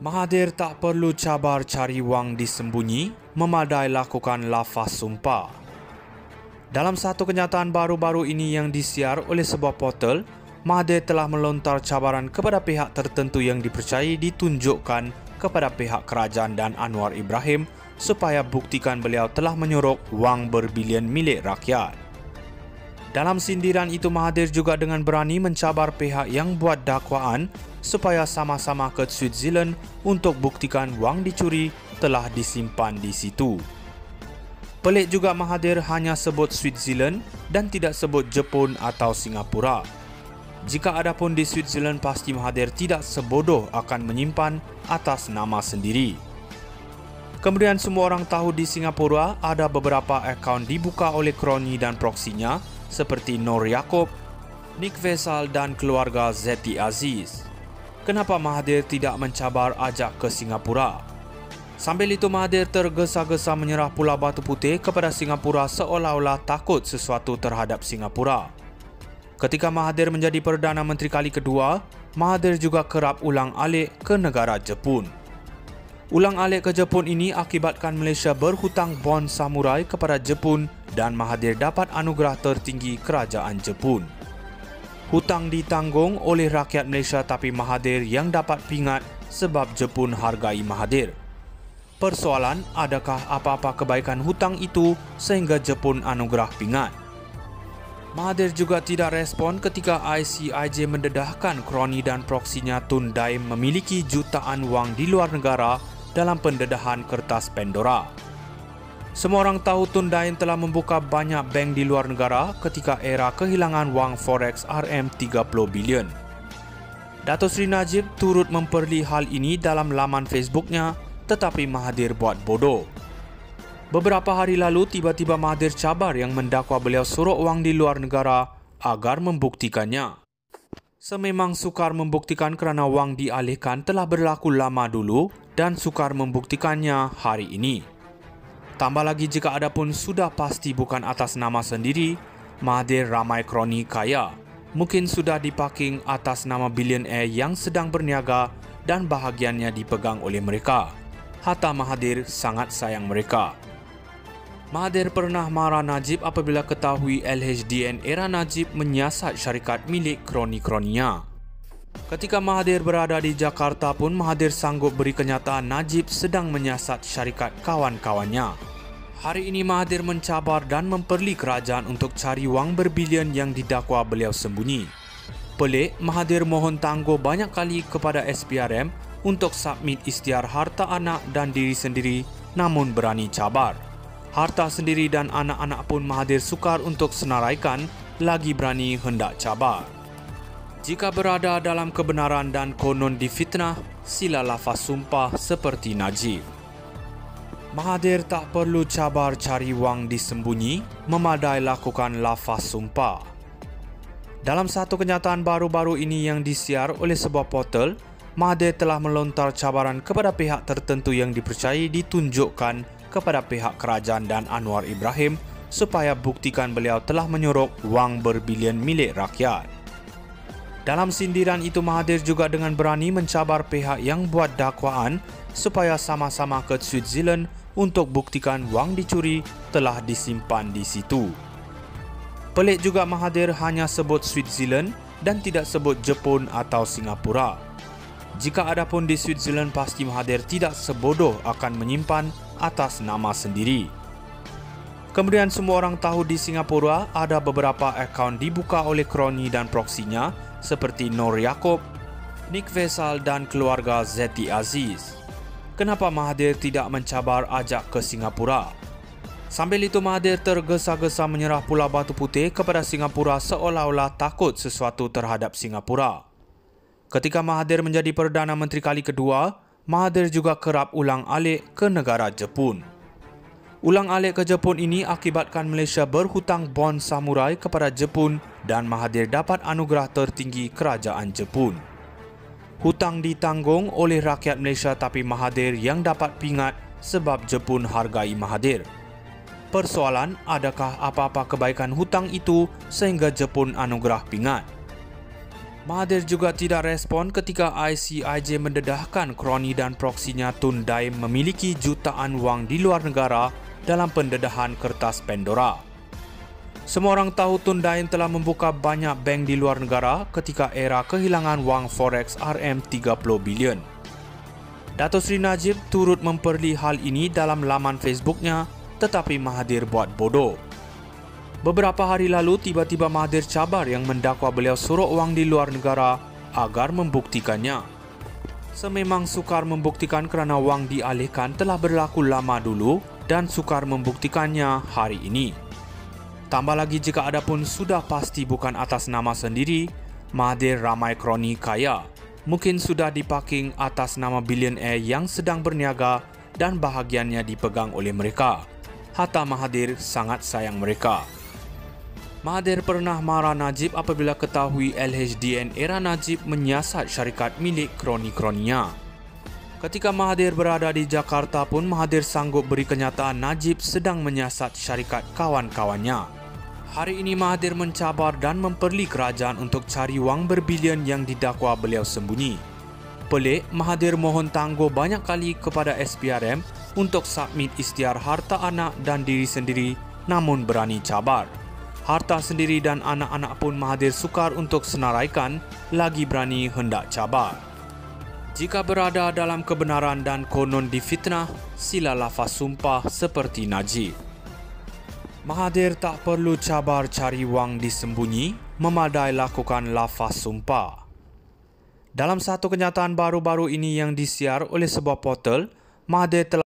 Mahathir tak perlu cabar cari wang disembunyi, memadai lakukan lafaz sumpah. Dalam satu kenyataan baru-baru ini yang disiar oleh sebuah portal, Mahathir telah melontar cabaran kepada pihak tertentu yang dipercayai ditunjukkan kepada pihak kerajaan dan Anwar Ibrahim supaya buktikan beliau telah menyorok wang berbilion milik rakyat. Dalam sindiran itu, Mahathir juga dengan berani mencabar pihak yang buat dakwaan supaya sama-sama ke Switzerland untuk buktikan wang dicuri telah disimpan di situ. Pelik juga Mahathir hanya sebut Switzerland dan tidak sebut Jepun atau Singapura. Jika ada pun di Switzerland, pasti Mahathir tidak sebodoh akan menyimpan atas nama sendiri. Kemudian semua orang tahu di Singapura ada beberapa akaun dibuka oleh kroni dan proksinya seperti Noor Yaakob, Nick Faisal dan keluarga Zeti Aziz. Kenapa Mahathir tidak mencabar ajak ke Singapura? Sambil itu Mahathir tergesa-gesa menyerah Pulau Batu Putih kepada Singapura seolah-olah takut sesuatu terhadap Singapura. Ketika Mahathir menjadi Perdana Menteri kali kedua, Mahathir juga kerap ulang-alik ke negara Jepun. Ulang-alik ke Jepun ini akibatkan Malaysia berhutang bond samurai kepada Jepun dan Mahathir dapat anugerah tertinggi kerajaan Jepun. Hutang ditanggung oleh rakyat Malaysia tapi Mahathir yang dapat pingat sebab Jepun hargai Mahathir. Persoalan, adakah apa-apa kebaikan hutang itu sehingga Jepun anugerah pingat? Mahathir juga tidak respon ketika ICIJ mendedahkan kroni dan proksinya Tun Daim memiliki jutaan wang di luar negara dalam pendedahan kertas Pandora. Semua orang tahu Tun Daim telah membuka banyak bank di luar negara ketika era kehilangan wang forex RM30 bilion. Dato' Sri Najib turut memperli hal ini dalam laman Facebooknya, tetapi Mahathir buat bodoh. Beberapa hari lalu, tiba-tiba Mahathir cabar yang mendakwa beliau sorok wang di luar negara agar membuktikannya. Sememang sukar membuktikan kerana wang dialihkan telah berlaku lama dulu dan sukar membuktikannya hari ini. Tambah lagi jika ada pun sudah pasti bukan atas nama sendiri, Mahathir ramai kroni kaya. Mungkin sudah diparking atas nama bilioner yang sedang berniaga dan bahagiannya dipegang oleh mereka. Hatta Mahathir sangat sayang mereka. Mahathir pernah marah Najib apabila ketahui LHDN era Najib menyiasat syarikat milik kroni-kroninya. Ketika Mahathir berada di Jakarta pun, Mahathir sanggup beri kenyataan Najib sedang menyiasat syarikat kawan-kawannya. Hari ini Mahathir mencabar dan memperli kerajaan untuk cari wang berbilion yang didakwa beliau sembunyi. Pelik, Mahathir mohon tangguh banyak kali kepada SPRM untuk submit isytihar harta anak dan diri sendiri namun berani cabar. Harta sendiri dan anak-anak pun Mahathir sukar untuk senaraikan, lagi berani hendak cabar. Jika berada dalam kebenaran dan konon difitnah, sila lafaz sumpah seperti Najib. Mahathir tak perlu cabar cari wang disembunyi, memadai lakukan lafaz sumpah. Dalam satu kenyataan baru-baru ini yang disiar oleh sebuah portal, Mahathir telah melontar cabaran kepada pihak tertentu yang dipercayai ditunjukkan kepada pihak kerajaan dan Anwar Ibrahim supaya buktikan beliau telah menyorok wang berbilion milik rakyat. Dalam sindiran itu, Mahathir juga dengan berani mencabar pihak yang buat dakwaan supaya sama-sama ke Switzerland untuk buktikan wang dicuri telah disimpan di situ. Pelik juga Mahathir hanya sebut Switzerland dan tidak sebut Jepun atau Singapura. Jika ada pun di Switzerland, pasti Mahathir tidak sebodoh akan menyimpan atas nama sendiri. Kemudian semua orang tahu di Singapura ada beberapa akaun dibuka oleh kroni dan proksinya seperti Noor Yaakob, Nick Faisal dan keluarga Zeti Aziz. Kenapa Mahathir tidak mencabar ajak ke Singapura? Sambil itu Mahathir tergesa-gesa menyerah Pulau Batu Putih kepada Singapura seolah-olah takut sesuatu terhadap Singapura. Ketika Mahathir menjadi Perdana Menteri kali kedua, Mahathir juga kerap ulang-alik ke negara Jepun. Ulang-alik ke Jepun ini akibatkan Malaysia berhutang bond samurai kepada Jepun dan Mahathir dapat anugerah tertinggi kerajaan Jepun. Hutang ditanggung oleh rakyat Malaysia tapi Mahathir yang dapat pingat sebab Jepun hargai Mahathir. Persoalan, adakah apa-apa kebaikan hutang itu sehingga Jepun anugerah pingat? Mahathir juga tidak respon ketika ICIJ mendedahkan kroni dan proksinya Tun Daim memiliki jutaan wang di luar negara dalam pendedahan kertas Pandora. Semua orang tahu Tun Daim telah membuka banyak bank di luar negara ketika era kehilangan wang forex RM30 bilion. Datuk Seri Najib turut memperli hal ini dalam laman Facebooknya, tetapi Mahathir buat bodoh. Beberapa hari lalu, tiba-tiba Mahathir cabar yang mendakwa beliau sorok wang di luar negara agar membuktikannya. Sememang sukar membuktikan kerana wang dialihkan telah berlaku lama dulu dan sukar membuktikannya hari ini. Tambah lagi jika ada pun sudah pasti bukan atas nama sendiri, Mahathir ramai kroni kaya. Mungkin sudah diparking atas nama bilioner yang sedang berniaga dan bahagiannya dipegang oleh mereka. Hatta Mahathir sangat sayang mereka. Mahathir pernah marah Najib apabila ketahui LHDN era Najib menyiasat syarikat milik kroni-kroninya. Ketika Mahathir berada di Jakarta pun Mahathir sanggup beri kenyataan Najib sedang menyiasat syarikat kawan-kawannya. Hari ini Mahathir mencabar dan memperli kerajaan untuk cari wang berbilion yang didakwa beliau sembunyi. Pelik, Mahathir mohon tangguh banyak kali kepada SPRM untuk submit ikhtiar harta anak dan diri sendiri namun berani cabar. Harta sendiri dan anak-anak pun Mahathir sukar untuk senaraikan, lagi berani hendak cabar. Jika berada dalam kebenaran dan konon difitnah, sila lafaz sumpah seperti Najib. Mahathir tak perlu cabar cari wang disembunyi, memadai lakukan lafaz sumpah. Dalam satu kenyataan baru-baru ini yang disiar oleh sebuah portal, Mahathir telah